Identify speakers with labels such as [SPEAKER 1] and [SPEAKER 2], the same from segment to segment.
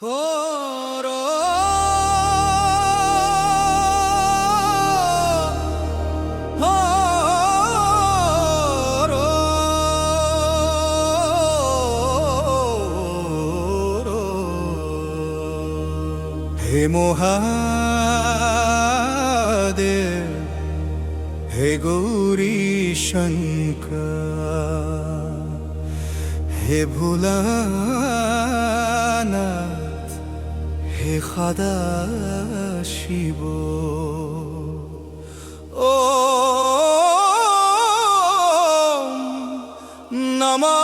[SPEAKER 1] हो रो हो रो रो हे महादेव हे गौरी शंकर हे भोलानाथ हे खदा शिव ओम नमः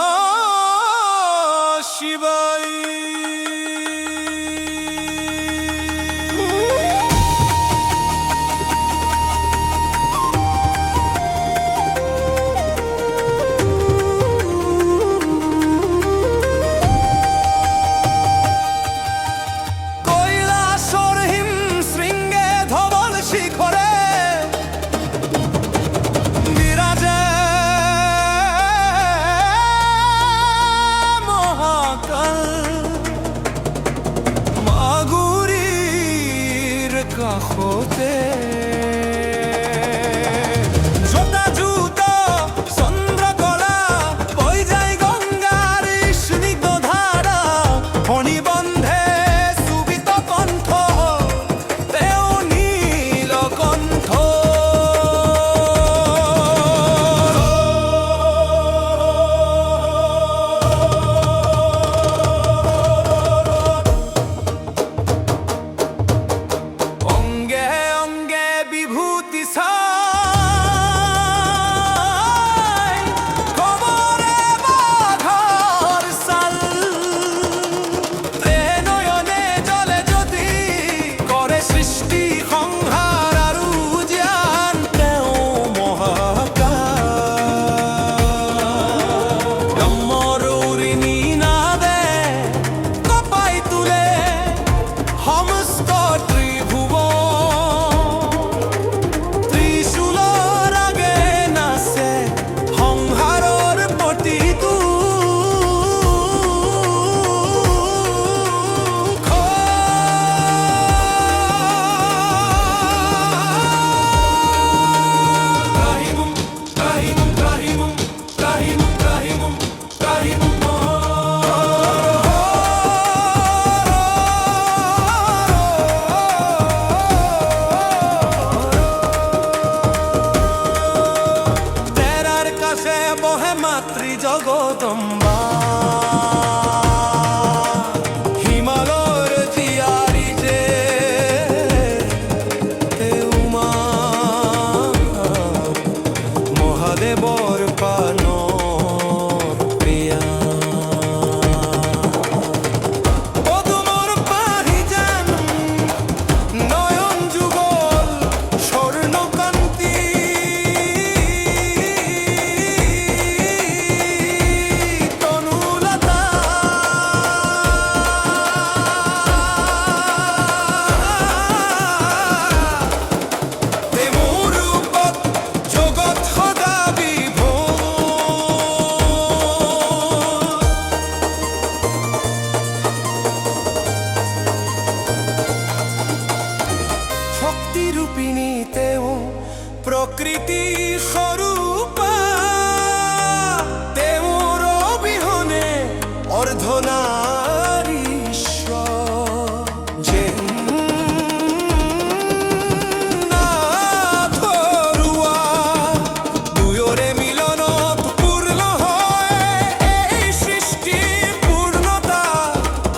[SPEAKER 1] शिवाय। কাষতে জোতা জুতো চন্দ্ৰকলা বৈ যায় গংগাৰ স্নিগ্ধ ধাৰা ফণিবন্ধে সুবিত কণ্ঠ তেওঁ নীলকণ্ঠ। জগদম্বা হিমালয়ের জিয়ারি যে উমা মহাদেবর পানর প্রিয়া পদুমর পাহি যান নয়ন যুগল স্বর্ণকান্তি রূপিণী তেও প্রকৃতি স্বরূপা তেউর অবিহনে অর্ধনারীশ্বর যে ধরুয়া দুয়োরে মিলনত পূর্ণ হয় এই সৃষ্টির পূর্ণতা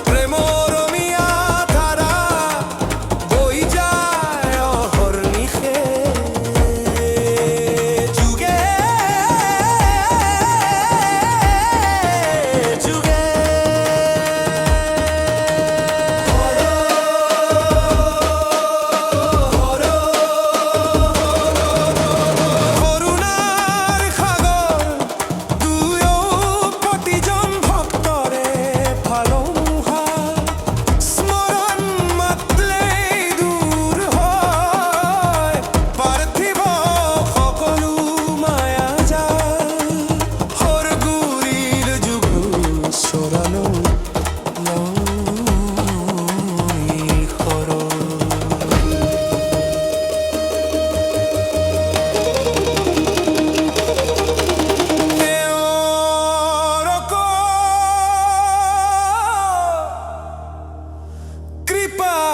[SPEAKER 1] প্রেমর মিয়া ধারা বই যায়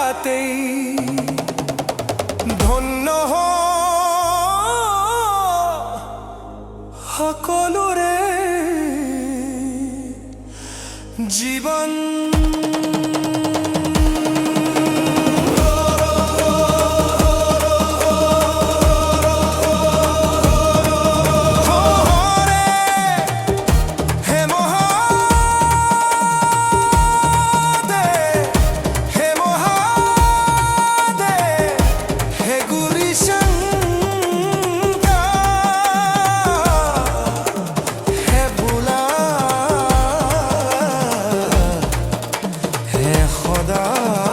[SPEAKER 1] তাতেই ধন্য সকলোৰে জীৱন খোদা